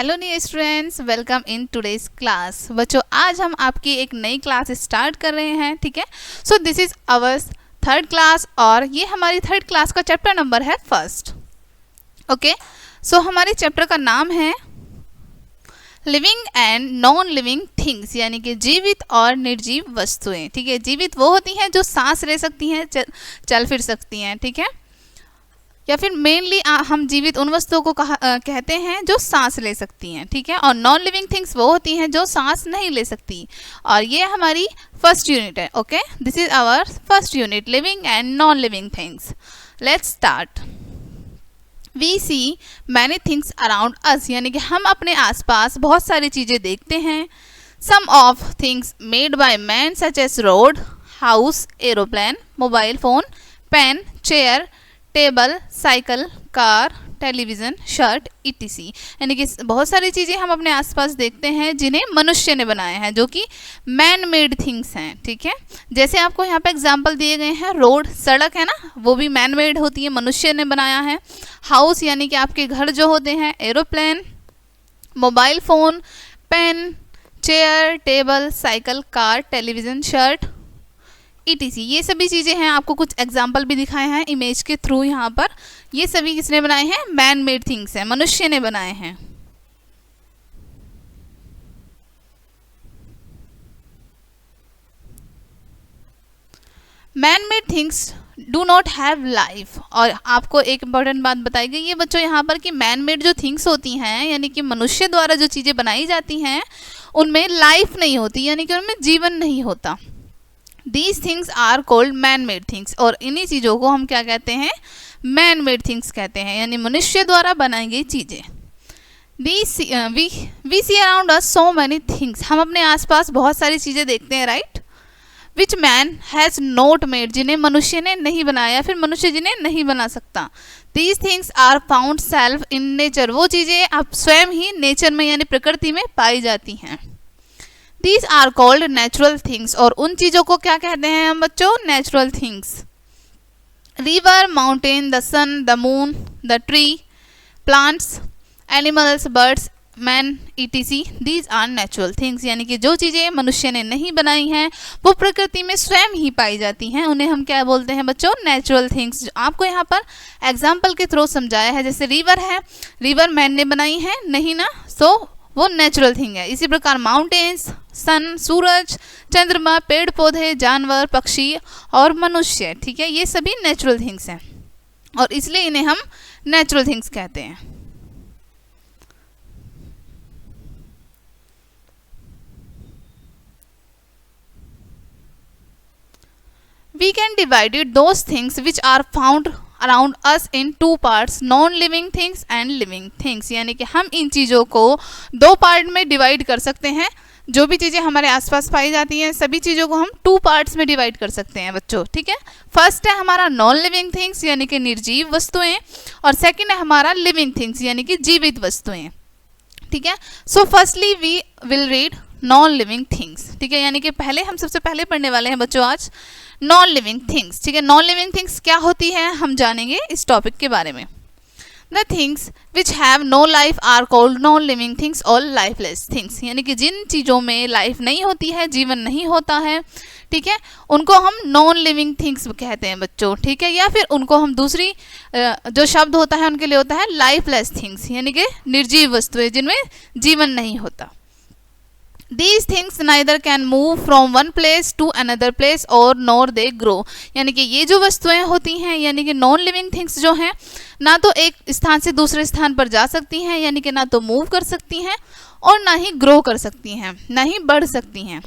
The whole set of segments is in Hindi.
Hello new students, welcome in today's class. बच्चों, आज हम आपकी एक नई क्लास स्टार्ट कर रहे हैं। ठीक है, so this is our third class और ये हमारी थर्ड क्लास का चैप्टर नंबर है फर्स्ट। ओके, सो हमारे चैप्टर का नाम है living and non living things, यानी कि जीवित और निर्जीव वस्तुएं। ठीक है, जीवित वो होती हैं जो सांस ले सकती हैं, चल फिर सकती हैं। ठीक है, या फिर मेनली हम जीवित उन वस्तुओं को कहते हैं जो सांस ले सकती हैं। ठीक है, और नॉन लिविंग थिंग्स वो होती हैं जो सांस नहीं ले सकती। और ये हमारी फर्स्ट यूनिट है। Okay, this is our first unit, living and non living things. Let's start. We see many things around us, यानी कि हम अपने आसपास बहुत सारी चीज़ें देखते हैं। Some of things made by man such as road, house, aeroplane, mobile phone, pen, chair, table, cycle, car, television, shirt, ETC. यानी कि बहुत सारी चीज़ें हम अपने आसपास देखते हैं जिन्हें मनुष्य ने बनाया है, जो कि मैन मेड थिंग्स हैं। ठीक है, जैसे आपको यहाँ पे एग्जांपल दिए गए हैं, रोड, सड़क है ना, वो भी मैन मेड होती है, मनुष्य ने बनाया है। हाउस यानी कि आपके घर जो होते हैं, aeroplane, mobile phone, pen, chair, table, cycle, car, television, shirt, ETC, ये सभी चीज़ें हैं। आपको कुछ एग्जाम्पल भी दिखाए हैं इमेज के थ्रू यहाँ पर। ये सभी किसने बनाए हैं? मैन मेड थिंग्स हैं, मनुष्य ने बनाए हैं। Man made things do not have life. और आपको एक इंपॉर्टेंट बात बताई गई है बच्चों यहाँ पर कि मैन मेड जो थिंग्स होती हैं, यानी कि मनुष्य द्वारा जो चीज़ें बनाई जाती हैं, उनमें लाइफ नहीं होती, यानी कि उनमें जीवन नहीं होता। These things are called man-made things, और इन्हीं चीज़ों को हम क्या कहते हैं? Man-made things कहते हैं, यानी मनुष्य द्वारा बनाई गई चीज़ें। We see around us so many things, हम अपने आसपास बहुत सारी चीज़ें देखते हैं, right? Which man has not made, जिन्हें मनुष्य ने नहीं बनाया, फिर मनुष्य जिन्हें नहीं बना सकता। These things are found self in nature, वो चीज़ें आप स्वयं ही नेचर में यानी प्रकृति में पाई जाती हैं। These are called natural things, और उन चीज़ों को क्या कहते हैं हम बच्चों? Natural things. River, mountain, the sun, the moon, the tree, plants, animals, birds, man, ETC, these are natural things, यानी कि जो चीज़ें मनुष्य ने नहीं बनाई हैं वो प्रकृति में स्वयं ही पाई जाती हैं, उन्हें हम क्या बोलते हैं बच्चों? Natural things. आपको यहाँ पर एग्जाम्पल के थ्रू समझाया है। जैसे रिवर है, रिवर मैन ने बनाई है नहीं ना, सो वो नेचुरल थिंग है। इसी प्रकार माउंटेन्स, सन, सूरज, चंद्रमा, पेड़ पौधे, जानवर, पक्षी और मनुष्य, ठीक है, ये सभी नेचुरल थिंग्स हैं और इसलिए इन्हें हम नेचुरल थिंग्स कहते हैं। We can divide those things which are found around us in two parts, non living things and living things, यानी कि हम इन चीज़ों को दो पार्ट में डिवाइड कर सकते हैं। जो भी चीज़ें हमारे आसपास पाई जाती हैं सभी चीज़ों को हम टू पार्ट्स में डिवाइड कर सकते हैं बच्चों। ठीक है, फर्स्ट है हमारा नॉन लिविंग थिंग्स यानी कि निर्जीव वस्तुएं, और सेकंड है हमारा लिविंग थिंग्स यानी कि जीवित वस्तुएं। ठीक है, so firstly we will read non living things. ठीक है, यानी कि पहले हम सबसे पहले पढ़ने वाले हैं बच्चों आज नॉन लिविंग थिंग्स। ठीक है, नॉन लिविंग थिंग्स क्या होती है हम जानेंगे इस टॉपिक के बारे में। The things which have no life are called non living things और लाइफलेस थिंग्स, यानी कि जिन चीज़ों में लाइफ नहीं होती है, जीवन नहीं होता है, ठीक है, उनको हम नॉन लिविंग थिंग्स कहते हैं बच्चों। ठीक है, या फिर उनको हम दूसरी जो शब्द होता है उनके लिए होता है लाइफलेस थिंग्स, यानी कि निर्जीव वस्तुएं जिनमें जीवन नहीं होता। These things neither can move from one place to another place or nor they grow, यानी कि ये जो वस्तुएं होती हैं यानी कि नॉन लिविंग थिंग्स जो हैं, ना तो एक स्थान से दूसरे स्थान पर जा सकती हैं, यानी कि ना तो मूव कर सकती हैं और ना ही ग्रो कर सकती हैं, ना ही बढ़ सकती हैं।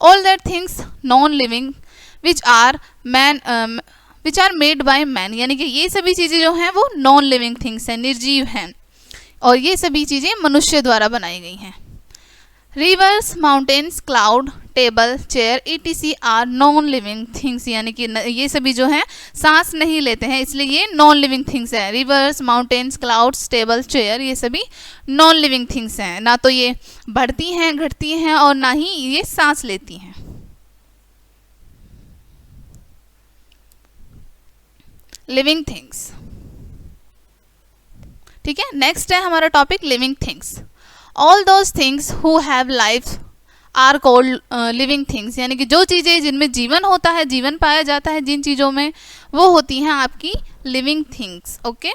All that things non living which are made by man, यानी कि ये सभी चीज़ें जो हैं वो नॉन लिविंग थिंग्स हैं, निर्जीव हैं, और ये सभी चीज़ें मनुष्य द्वारा बनाई गई हैं। Rivers, mountains, cloud, table, chair, ETC are non living things, यानी कि ये सभी जो हैं सांस नहीं लेते हैं, इसलिए ये नॉन लिविंग थिंग्स हैं। Rivers, mountains, clouds, table, chair, ये सभी नॉन लिविंग थिंग्स हैं, ना तो ये बढ़ती हैं, घटती हैं और ना ही ये सांस लेती हैं। लिविंग थिंग्स, ठीक है। नेक्स्ट है हमारा topic living things. All those things who have life are called living things, यानी कि जो चीज़ें जिनमें जीवन होता है, जीवन पाया जाता है जिन चीज़ों में, वो होती हैं आपकी living things. Okay.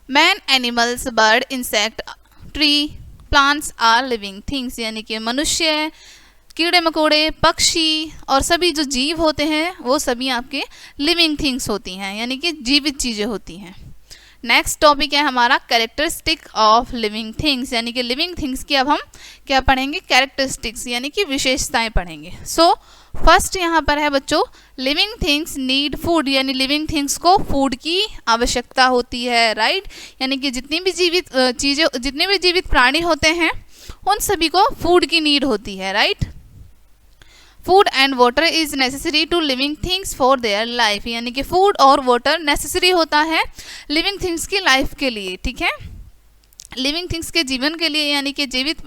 Man, animals, bird, insect, tree, plants are living things, यानी कि मनुष्य, कीड़े मकोड़े, पक्षी और सभी जो जीव होते हैं वो सभी आपके लिविंग थिंग्स होती हैं, यानी कि जीवित चीज़ें होती हैं। नेक्स्ट टॉपिक है हमारा कैरेक्टरिस्टिक ऑफ लिविंग थिंग्स, यानी कि लिविंग थिंग्स की अब हम क्या पढ़ेंगे, कैरेक्टरिस्टिक्स यानी कि विशेषताएं पढ़ेंगे। सो फर्स्ट यहाँ पर है बच्चों, लिविंग थिंग्स नीड फूड, यानी लिविंग थिंग्स को फूड की आवश्यकता होती है, राइट। यानी कि जितनी भी जीवित चीज़ें, जितने भी जीवित प्राणी होते हैं उन सभी को फूड की नीड होती है, right. Food and water is necessary to living things for their life, यानी कि फूड और वाटर नेसेसरी होता है लिविंग थिंग्स की लाइफ के लिए, ठीक है, लिविंग थिंग्स के जीवन के लिए, यानी कि जीवित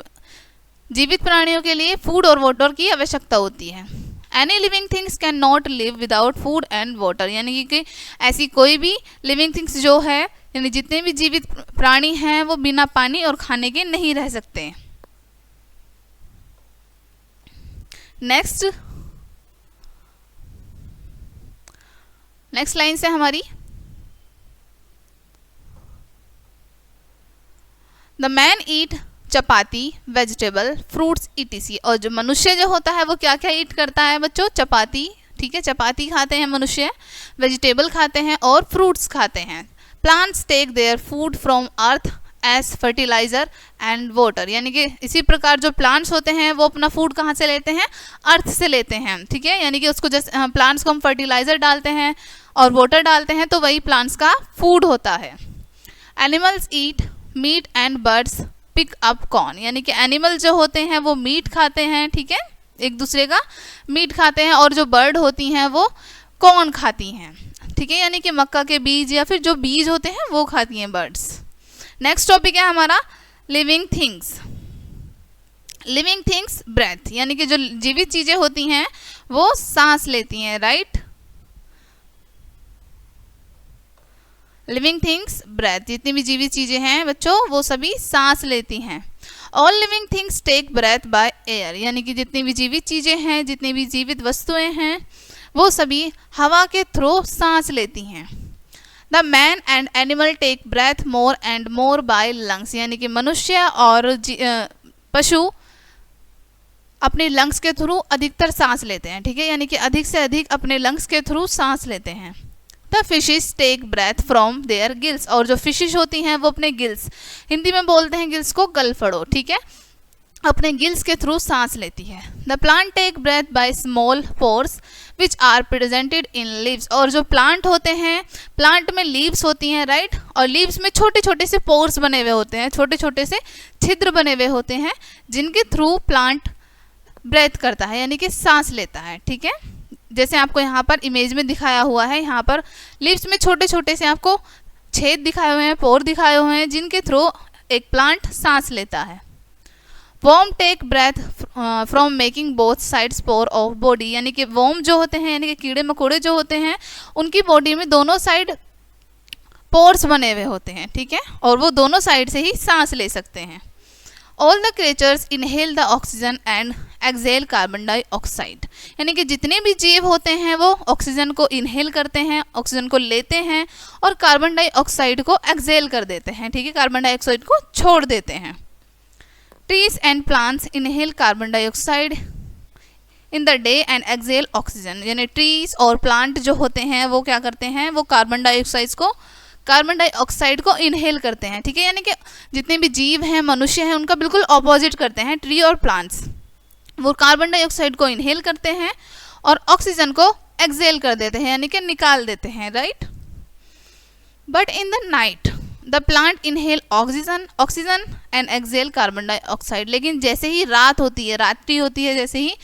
प्राणियों के लिए फूड और वाटर की आवश्यकता होती है। Any living things can not live without food and water, यानी कि ऐसी कोई भी लिविंग थिंग्स जो है, यानी जितने भी जीवित प्राणी हैं वो बिना पानी और खाने के नहीं रह सकते। नेक्स्ट लाइन से हमारी, the man eat chapati, vegetable, fruits etc, और जो मनुष्य जो होता है वो क्या क्या ईट करता है बच्चों, चपाती, ठीक है, चपाती खाते हैं मनुष्य, वेजिटेबल खाते हैं और फ्रूट्स खाते हैं। Plants take their food from earth as fertiliser and water, यानी कि इसी प्रकार जो प्लांट्स होते हैं वो अपना फूड कहाँ से लेते हैं, अर्थ से लेते हैं, ठीक है, यानी कि उसको जैसे प्लांट्स को हम फर्टिलाइजर डालते हैं और वाटर डालते हैं तो वही प्लांट्स का फूड होता है। Animals eat meat and birds pick up corn, यानी कि एनिमल जो होते हैं वो मीट खाते हैं, ठीक है, एक दूसरे का मीट खाते हैं, और जो बर्ड होती हैं वो कॉर्न खाती हैं, ठीक है, यानी कि मक्का के बीज या फिर जो बीज होते हैं वो खाती हैं बर्ड्स। नेक्स्ट टॉपिक है हमारा living things. Living things breath, यानी कि जो जीवित चीजें होती हैं वो सांस लेती हैं, राइट। लिविंग थिंग्स ब्रेथ, जितनी भी जीवित चीजें हैं बच्चों वो सभी सांस लेती हैं। All living things take breath by air, यानी कि जितनी भी जीवित चीजें हैं, जितनी भी जीवित वस्तुएं हैं वो सभी हवा के थ्रू सांस लेती हैं। The man and animal take breath more and more by lungs, यानी कि मनुष्य और पशु अपने लंग्स के थ्रू अधिकतर सांस लेते हैं, ठीक है, यानी कि अधिक से अधिक अपने लंग्स के थ्रू सांस लेते हैं। The fishes take breath from their gills, और जो फिशेस होती हैं वो अपने गिल्स, हिंदी में बोलते हैं गिल्स को गलफड़ो, ठीक है, अपने गिल्स के थ्रू सांस लेती है। The plant take breath by small pores which are presented in leaves, और जो प्लांट होते हैं, प्लांट में लीव्स होती हैं, राइट, और लीव्स में छोटे छोटे से पोर्स बने हुए होते हैं, छोटे छोटे से छिद्र बने हुए होते हैं जिनके थ्रू प्लांट ब्रेथ करता है, यानी कि सांस लेता है, ठीक है, जैसे आपको यहाँ पर इमेज में दिखाया हुआ है, यहाँ पर लीव्स में छोटे छोटे से आपको छेद दिखाए हुए हैं, पोर दिखाए हुए हैं जिनके थ्रू एक प्लांट सांस लेता है। Worm take breath from making both sides pore of body, यानी कि वॉर्म जो होते हैं, यानी कि कीड़े मकोड़े जो होते हैं उनकी बॉडी में दोनों साइड पोर्स बने हुए होते हैं, ठीक है, और वो दोनों साइड से ही सांस ले सकते हैं। All the creatures inhale the oxygen and exhale carbon dioxide, यानी कि जितने भी जीव होते हैं वो ऑक्सीजन को इनहेल करते हैं, ऑक्सीजन को लेते हैं और कार्बन डाइऑक्साइड को एक्सेल कर देते हैं, ठीक है, कार्बन डाइऑक्साइड को छोड़ देते हैं। Trees and plants inhale carbon dioxide in the day and exhale oxygen, यानी ट्रीज और प्लांट जो होते हैं वो क्या करते हैं, वो कार्बन डाइऑक्साइड को इनहेल करते हैं, ठीक है, यानी कि जितने भी जीव हैं, मनुष्य हैं, उनका बिल्कुल ऑपोजिट करते हैं ट्री और प्लांट्स, वो कार्बन डाइऑक्साइड को इनहेल करते हैं और ऑक्सीजन को एक्सेल कर देते हैं, यानी कि निकाल देते हैं, right. But in the night the plant inhale oxygen and exhale carbon dioxide, लेकिन जैसे ही रात होती है, रात्रि होती है, जैसे ही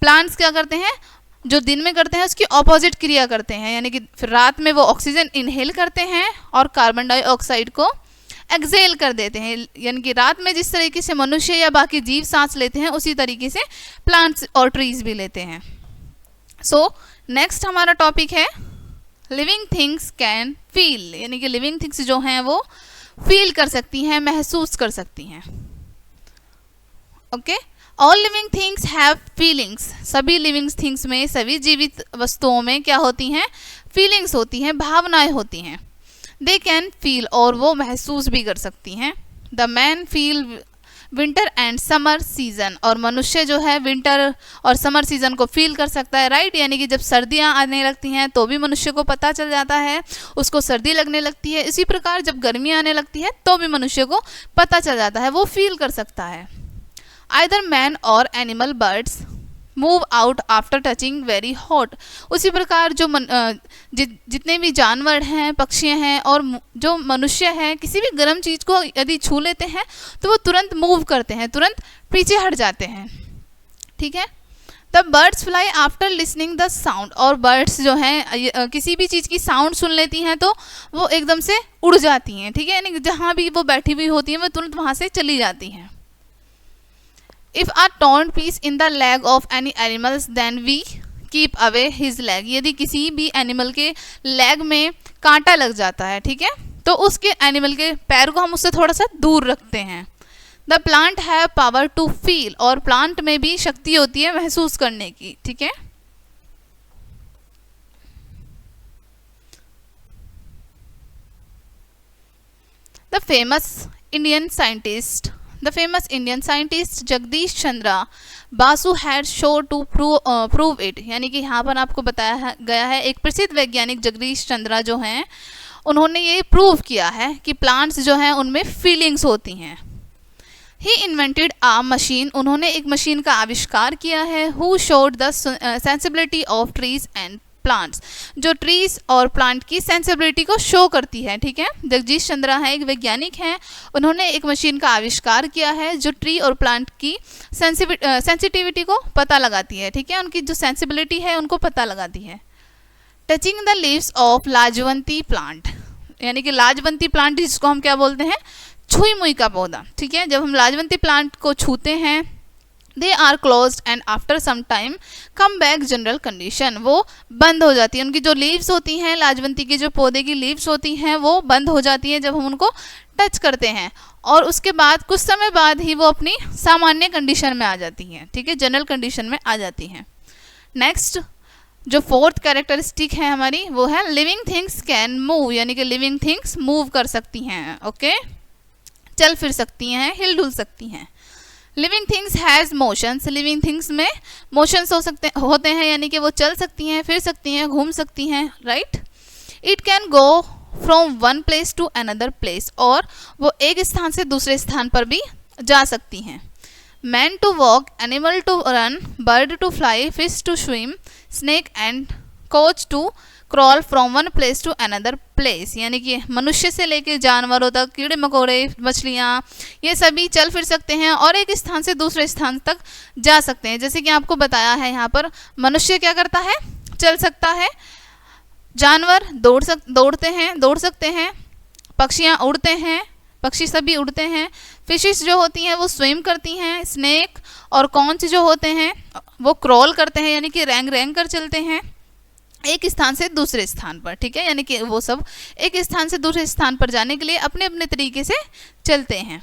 प्लांट्स क्या करते हैं, जो दिन में करते हैं उसकी ऑपोजिट क्रिया करते हैं, यानी कि फिर रात में वो ऑक्सीजन इनहेल करते हैं और कार्बन डाइऑक्साइड को एक्सेल कर देते हैं, यानी कि रात में जिस तरीके से मनुष्य या बाकी जीव सांस लेते हैं उसी तरीके से प्लांट्स और ट्रीज भी लेते हैं। सो नेक्स्ट हमारा टॉपिक है लिविंग थिंग्स कैन फील, यानी कि लिविंग थिंग्स जो हैं वो फील कर सकती हैं, महसूस कर सकती हैं। Okay, all living things have feelings, सभी लिविंग थिंग्स में, सभी जीवित वस्तुओं में क्या होती हैं, फीलिंग्स होती हैं, भावनाएं होती हैं। दे कैन फील, और वो महसूस भी कर सकती हैं। The man feel winter and summer season, और मनुष्य जो है विंटर और समर सीजन को फील कर सकता है, राइट। यानी कि जब सर्दियां आने लगती हैं तो भी मनुष्य को पता चल जाता है, उसको सर्दी लगने लगती है। इसी प्रकार जब गर्मियां आने लगती है तो भी मनुष्य को पता चल जाता है, वो फील कर सकता है। आइदर मैन और animal birds move out after touching very hot, उसी प्रकार जो जितने भी जानवर हैं, पक्षी हैं और जो मनुष्य हैं, किसी भी गर्म चीज़ को यदि छू लेते हैं तो वो तुरंत मूव करते हैं, तुरंत पीछे हट जाते हैं, ठीक है। The birds fly after listening the sound, और बर्ड्स जो हैं किसी भी चीज़ की साउंड सुन लेती हैं तो वो एकदम से उड़ जाती हैं, ठीक है। यानी जहाँ भी वो बैठी हुई होती हैं वो तुरंत वहाँ से चली जाती हैं। If a torn piece in the leg of any animals, then we keep away his leg, यदि किसी भी एनिमल के लेग में कांटा लग जाता है, ठीक है, तो उसके एनिमल के पैर को हम उससे थोड़ा सा दूर रखते हैं। The plant have power to feel, और प्लांट में भी शक्ति होती है महसूस करने की, ठीक है। The famous Indian scientist Jagdish Chandra Basu had show to prove it, यानी कि यहाँ पर आपको बताया गया है, एक प्रसिद्ध वैज्ञानिक जगदीश चंद्रा जो हैं उन्होंने ये प्रूव किया है कि प्लांट्स जो हैं उनमें फीलिंग्स होती हैं। ही इन्वेंटेड आ मशीन, उन्होंने एक मशीन का आविष्कार किया है। Who showed the sensibility of trees and plants, जो ट्रीज और प्लांट की सेंसिबिलिटी को शो करती है, ठीक है। जगदीश चंद्रा है, एक वैज्ञानिक हैं, उन्होंने एक मशीन का आविष्कार किया है जो ट्री और प्लांट की सेंसिटिविटी को पता लगाती है, ठीक है, उनकी जो सेंसिबिलिटी है उनको पता लगाती है। Touching the leaves of Lajwanti plant, यानी कि लाजवंती प्लांट जिसको हम क्या बोलते हैं, छुई मुई का पौधा, ठीक है। जब हम लाजवंती प्लांट को छूते हैं, they are closed and after some time come back general condition, वो बंद हो जाती है। उनकी जो लीव्स होती हैं, लाजवंती की जो पौधे की लीव्स होती हैं वो बंद हो जाती हैं जब हम उनको टच करते हैं, और उसके बाद कुछ समय बाद ही वो अपनी सामान्य कंडीशन में आ जाती हैं, ठीक है, जनरल कंडीशन में आ जाती हैं। नेक्स्ट जो फोर्थ कैरेक्टरिस्टिक है हमारी वो है लिविंग थिंग्स कैन मूव, यानी कि लिविंग थिंग्स मूव कर सकती हैं, ओके, चल फिर सकती हैं, हिल डुल सकती हैं। Living things has motions, living things में मोशंस होते हैं, यानी कि वो चल सकती हैं, फिर सकती हैं, घूम सकती हैं, right. It can go from one place to another place, और वो एक स्थान से दूसरे स्थान पर भी जा सकती हैं। Man to walk, animal to run, bird to fly, fish to swim, snake and coach to crawl from one place to another place, यानी कि मनुष्य से लेकर जानवरों तक, कीड़े मकोड़े, मछलियाँ, ये सभी चल फिर सकते हैं और एक स्थान से दूसरे स्थान तक जा सकते हैं। जैसे कि आपको बताया है यहाँ पर, मनुष्य क्या करता है, चल सकता है, जानवर दौड़ सकते हैं, पक्षियाँ उड़ते हैं, पक्षी सभी उड़ते हैं, फिशेस जो होती हैं वो स्विम करती हैं, स्नेक और कॉन्च जो होते हैं वो क्रॉल करते हैं, यानी कि रेंग कर चलते हैं एक स्थान से दूसरे स्थान पर, ठीक है, यानी कि वो सब एक स्थान से दूसरे स्थान पर जाने के लिए अपने अपने तरीके से चलते हैं।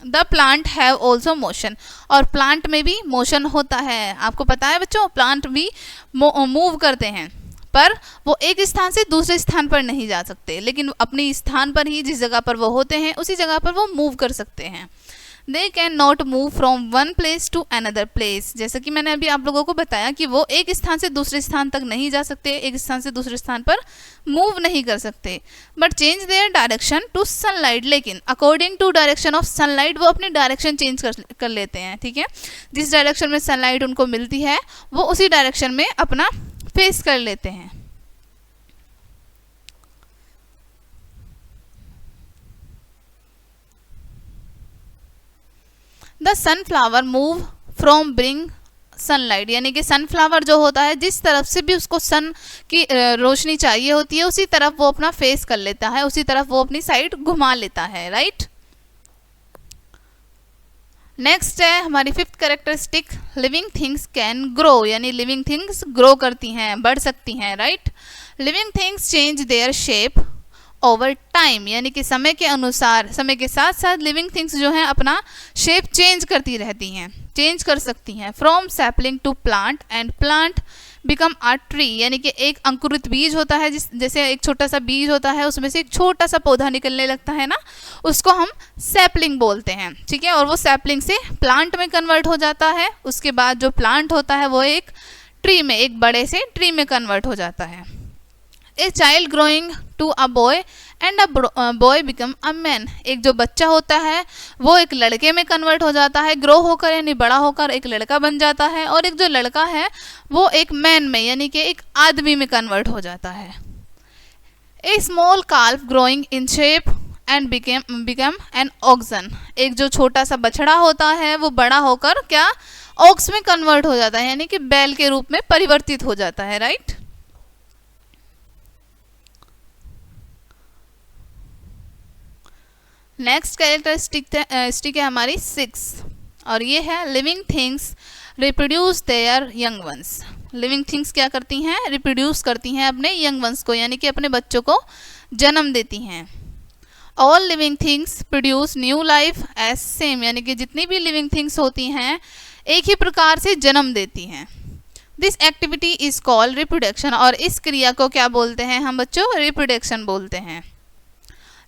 The plant have also motion, और प्लांट में भी मोशन होता है। आपको पता है बच्चों, प्लांट भी मूव करते हैं, पर वो एक स्थान से दूसरे स्थान पर नहीं जा सकते, लेकिन अपने स्थान पर ही, जिस जगह पर वो होते हैं उसी जगह पर वो मूव कर सकते हैं। They can not move from one place to another place, जैसे कि मैंने अभी आप लोगों को बताया कि वो एक स्थान से दूसरे स्थान तक नहीं जा सकते, एक स्थान से दूसरे स्थान पर मूव नहीं कर सकते। But change their direction to sunlight, लेकिन according to direction of sunlight वो अपनी डायरेक्शन चेंज कर लेते हैं, ठीक है। जिस डायरेक्शन में सनलाइट उनको मिलती है वो उसी डायरेक्शन में अपना फेस कर लेते हैं। The sunflower move from bring sunlight, यानी कि सनफ्लावर जो होता है जिस तरफ से भी उसको सन की रोशनी चाहिए होती है उसी तरफ वो अपना फेस कर लेता है, उसी तरफ वो अपनी साइड घुमा लेता है, राइट। नेक्स्ट है हमारी fifth characteristic, living things can grow, यानी लिविंग थिंग्स ग्रो करती हैं, बढ़ सकती हैं, right. Living things change their shape over time, यानी कि समय के अनुसार, समय के साथ साथ लिविंग थिंग्स जो हैं अपना शेप चेंज करती रहती हैं, चेंज कर सकती हैं। From sapling to plant and plant become a tree, यानी कि एक अंकुरित बीज होता है, जैसे एक छोटा सा बीज होता है, उसमें से एक छोटा सा पौधा निकलने लगता है ना, उसको हम सैपलिंग बोलते हैं, ठीक है। और वो सैपलिंग से प्लांट में कन्वर्ट हो जाता है। उसके बाद जो प्लांट होता है वो एक ट्री में, एक बड़े से ट्री में कन्वर्ट हो जाता है। A child growing to a boy and a boy become a man, एक जो बच्चा होता है वो एक लड़के में कन्वर्ट हो जाता है, ग्रो होकर यानी बड़ा होकर एक लड़का बन जाता है। और एक जो लड़का है वो एक मैन में यानी कि एक आदमी में कन्वर्ट हो जाता है। A small calf growing in shape and become an oxen, एक जो छोटा सा बछड़ा होता है वो बड़ा होकर क्या ऑक्स में कन्वर्ट हो जाता है, यानी कि बैल के रूप में परिवर्तित हो जाता है, राइट। नेक्स्ट कैरेक्टरिस्टिक है हमारी 6 और ये है living things reproduce there young ones. Living things क्या करती हैं, रिप्रोड्यूस करती हैं अपने यंग वंस को, यानी कि अपने बच्चों को जन्म देती हैं। All living things produce new life as same, यानी कि जितनी भी लिविंग थिंग्स होती हैं एक ही प्रकार से जन्म देती हैं। This activity is called reproduction, और इस क्रिया को क्या बोलते हैं हम बच्चों, रिप्रोडक्शन बोलते हैं।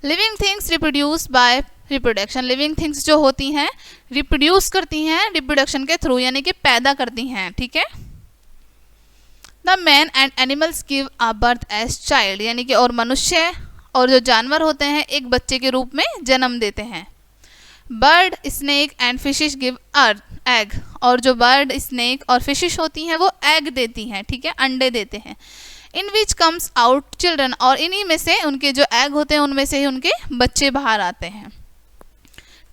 Living things reproduce by reproduction, living things जो होती हैं रिप्रोड्यूस करती हैं रिप्रोडक्शन के थ्रू, यानी कि पैदा करती हैं, ठीक है। The man and animals give a birth as child, यानी कि और मनुष्य और जो जानवर होते हैं एक बच्चे के रूप में जन्म देते हैं। Bird, snake and fishes give earth egg, और जो बर्ड, स्नेक और फिशिश होती हैं वो एग देती हैं, ठीक है, अंडे देते हैं। इन विच कम्स आउट चिल्ड्रन, और इन्हीं में से उनके जो एग होते हैं उनमें से ही उनके बच्चे बाहर आते हैं।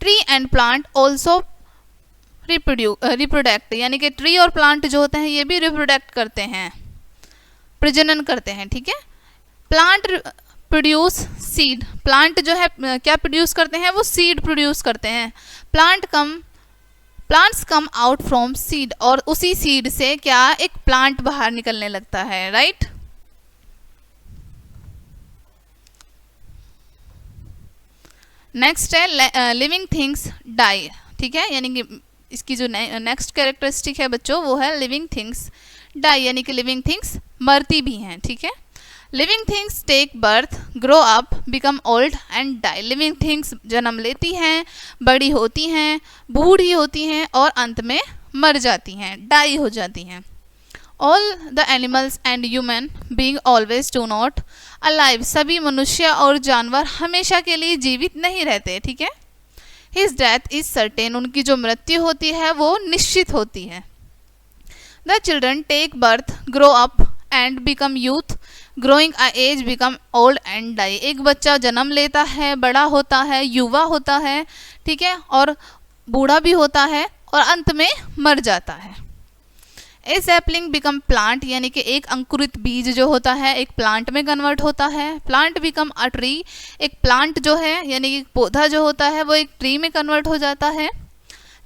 ट्री एंड प्लांट ऑल्सो रिप्रोडक्ट, यानी कि ट्री और प्लांट जो होते हैं ये भी रिप्रोडक्ट करते हैं, प्रजनन करते हैं, ठीक है। प्लांट प्रोड्यूस सीड, प्लांट जो है क्या प्रोड्यूस करते हैं, वो सीड प्रोड्यूस करते हैं। Plants come out from seed, और उसी सीड से क्या एक प्लांट बाहर निकलने लगता है, राइट। नेक्स्ट है लिविंग थिंग्स डाई, ठीक है, यानी कि इसकी जो नेक्स्ट कैरेक्टरिस्टिक है बच्चों वो है लिविंग थिंग्स डाई, यानी कि लिविंग थिंग्स मरती भी हैं, ठीक है। Living things take birth, grow up, become old and die, living things जन्म लेती हैं, बड़ी होती हैं, बूढ़ी होती हैं और अंत में मर जाती हैं, डाई हो जाती हैं। All the animals and human being always do not alive, सभी मनुष्य और जानवर हमेशा के लिए जीवित नहीं रहते, ठीक है। हिज डेथ इज सर्टेन, उनकी जो मृत्यु होती है वो निश्चित होती है। The children take birth, grow up and become youth, growing a age become old and die, एक बच्चा जन्म लेता है, बड़ा होता है, युवा होता है, ठीक है, और बूढ़ा भी होता है और अंत में मर जाता है। ए सैपलिंग बिकम प्लांट, यानी कि एक अंकुरित बीज जो होता है एक प्लांट में कन्वर्ट होता है। प्लांट बिकम अ ट्री, एक प्लांट जो है यानी कि पौधा जो होता है वो एक ट्री में कन्वर्ट हो जाता है।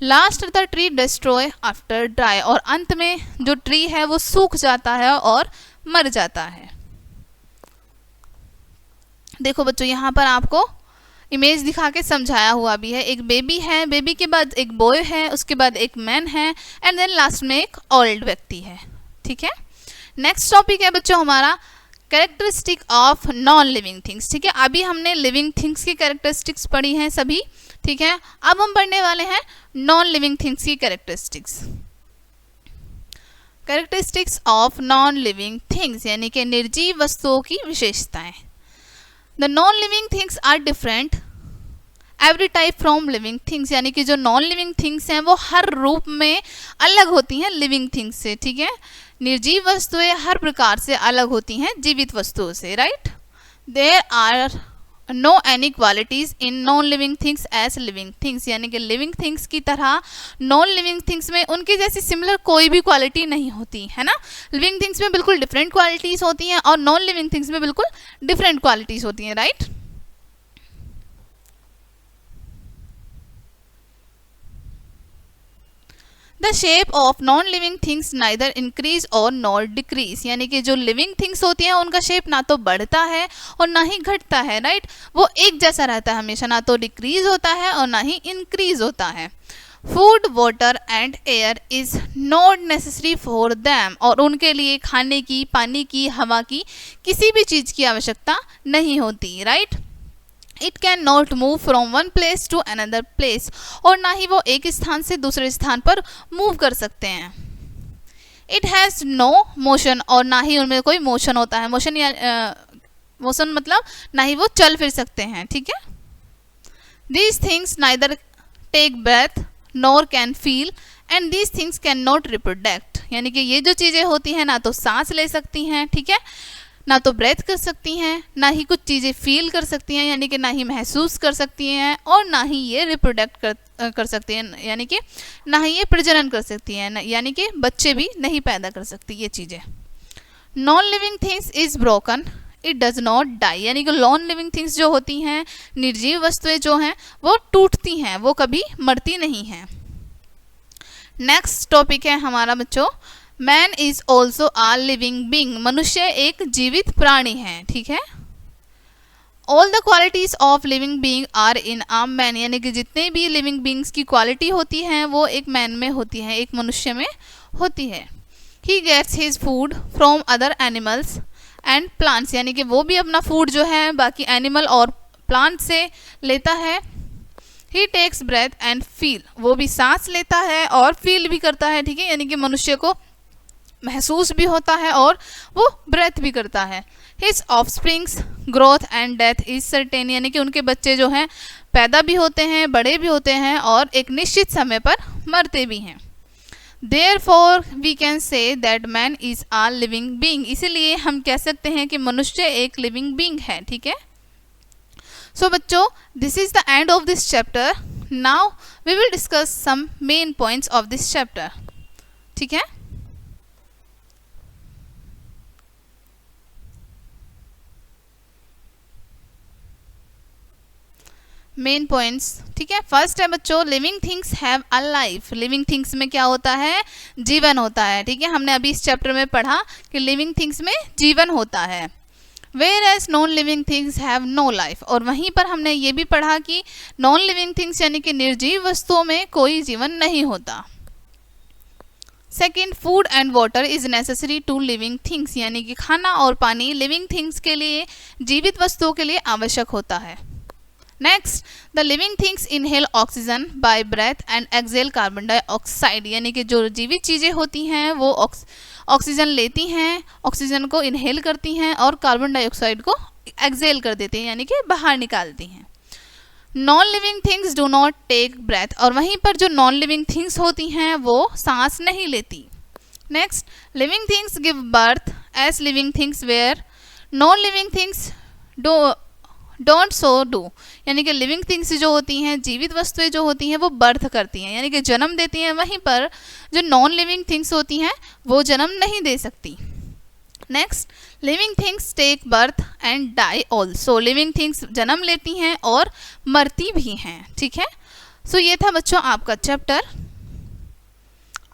Last the tree destroy after dry, और अंत में जो ट्री है वो सूख जाता है और मर जाता है। देखो बच्चों यहाँ पर आपको इमेज दिखा के समझाया हुआ भी है, एक बेबी है, बेबी के बाद एक बॉय है, उसके बाद एक मैन है एंड देन लास्ट में एक ओल्ड व्यक्ति है, ठीक है। नेक्स्ट टॉपिक है बच्चों हमारा characteristic of non living things, ठीक है। अभी हमने लिविंग थिंग्स की कैरेक्टरिस्टिक्स पढ़ी हैं सभी, ठीक है। अब हम पढ़ने वाले हैं नॉन लिविंग थिंग्स की characteristics. Characteristics of non living things यानी कि निर्जीव वस्तुओं की विशेषताएं। The non living things are different every type from living things, यानी कि जो नॉन लिविंग थिंग्स हैं वो हर रूप में अलग होती हैं लिविंग थिंग्स से, ठीक है। निर्जीव वस्तुएं हर प्रकार से अलग होती हैं जीवित वस्तुओं से, right. There are no any qualities in non living things as living things, यानी कि लिविंग थिंग्स की तरह नॉन लिविंग थिंग्स में उनकी जैसी सिमिलर कोई भी क्वालिटी नहीं होती है ना। लिविंग थिंग्स में बिल्कुल डिफरेंट क्वालिटीज होती हैं और नॉन लिविंग थिंग्स में बिल्कुल डिफरेंट क्वालिटीज होती हैं, right. The shape of non living things neither increase और नॉर डिक्रीज, यानी कि जो लिविंग थिंग्स होती हैं उनका शेप ना तो बढ़ता है और ना ही घटता है, राइट। वो एक जैसा रहता है हमेशा, ना तो डिक्रीज होता है और ना ही इंक्रीज होता है। Food, water and air is not necessary for them, और उनके लिए खाने की, पानी की, हवा की, किसी भी चीज़ की आवश्यकता नहीं होती, right. It can not move from one place to another place, और ना ही वो एक स्थान से दूसरे स्थान पर मूव कर सकते हैं। इट हैज़ नो मोशन, और ना ही उनमें कोई मोशन होता है। मोशन या मोशन मतलब ना ही वो चल फिर सकते हैं, ठीक है। These things neither take breath nor can feel and these things can not reproduce, यानी कि ये जो चीज़ें होती हैं ना तो सांस ले सकती हैं, ठीक है, ना तो ब्रेथ कर सकती हैं, ना ही कुछ चीज़ें फील कर सकती हैं, यानी कि ना ही महसूस कर सकती हैं, और ना ही ये रिप्रोडक्ट कर सकती हैं, यानी कि ना ही ये प्रजनन कर सकती हैं, यानी कि बच्चे भी नहीं पैदा कर सकती ये चीज़ें। Non living things is broken, it does not die, यानी कि नॉन लिविंग थिंग्स जो होती हैं, निर्जीव वस्तुएं जो हैं वो टूटती हैं, वो कभी मरती नहीं हैं। नेक्स्ट टॉपिक है हमारा बच्चों, man is also a living being, मनुष्य एक जीवित प्राणी है, ठीक है। All the qualities of living being are in a man, यानी कि जितने भी लिविंग बींग्स की क्वालिटी होती हैं वो एक मैन में होती है, एक मनुष्य में होती है। He gets his food from other animals and plants, यानी कि वो भी अपना फूड जो है बाकी एनिमल और प्लांट से लेता है। ही टेक्स ब्रेथ एंड फील, वो भी सांस लेता है और फील भी करता है, ठीक है, यानी कि मनुष्य को महसूस भी होता है और वो ब्रेथ भी करता है। His offsprings growth and death is certain, यानी कि उनके बच्चे जो हैं पैदा भी होते हैं, बड़े भी होते हैं और एक निश्चित समय पर मरते भी हैं। Therefore we can say that man is a living being, इसीलिए हम कह सकते हैं कि मनुष्य एक लिविंग बींग है, ठीक है। सो बच्चों, this is the end of this chapter. Now we will discuss some main points of this chapter, ठीक है। मेन पॉइंट्स, ठीक है। फर्स्ट है बच्चों, living things have a life, living things में क्या होता है, जीवन होता है, ठीक है। हमने अभी इस चैप्टर में पढ़ा कि लिविंग थिंग्स में जीवन होता है। Whereas non living things have no life, और वहीं पर हमने ये भी पढ़ा कि नॉन लिविंग थिंग्स यानी कि निर्जीव वस्तुओं में कोई जीवन नहीं होता। Second, food and water is necessary to living things, यानी कि खाना और पानी लिविंग थिंग्स के लिए, जीवित वस्तुओं के लिए आवश्यक होता है। Next, the living things inhale oxygen by breath and exhale carbon dioxide, यानी कि जो जीवित चीज़ें होती हैं वो ऑक्सीजन लेती हैं, ऑक्सीजन को इनहेल करती हैं और कार्बन डाइऑक्साइड को एक्सेल कर देती हैं, यानी कि बाहर निकालती हैं। Non living things do not take breath, और वहीं पर जो नॉन लिविंग थिंग्स होती हैं वो सांस नहीं लेती। Next, living things give birth as living things where non living things don't so do, यानी कि लिविंग थिंग्स जो होती हैं, जीवित वस्तुएं जो होती हैं वो बर्थ करती हैं, यानी कि जन्म देती हैं, वहीं पर जो नॉन लिविंग थिंग्स होती हैं वो जन्म नहीं दे सकती। Next, living things take birth and die also, living things जन्म लेती हैं और मरती भी हैं, ठीक है। सो ये था बच्चों आपका चैप्टर।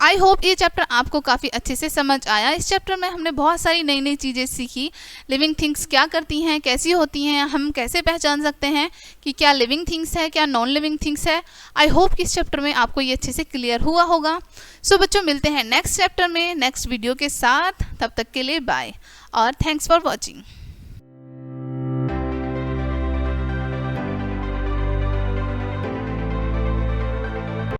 आई होप ये चैप्टर आपको काफ़ी अच्छे से समझ आया। इस चैप्टर में हमने बहुत सारी नई नई चीज़ें सीखी, लिविंग थिंग्स क्या करती हैं, कैसी होती हैं, हम कैसे पहचान सकते हैं कि क्या लिविंग थिंग्स है, क्या नॉन लिविंग थिंग्स है। आई होप कि इस चैप्टर में आपको ये अच्छे से क्लियर हुआ होगा। सो बच्चों, मिलते हैं नेक्स्ट चैप्टर में नेक्स्ट वीडियो के साथ, तब तक के लिए बाय और थैंक्स फॉर वॉचिंग।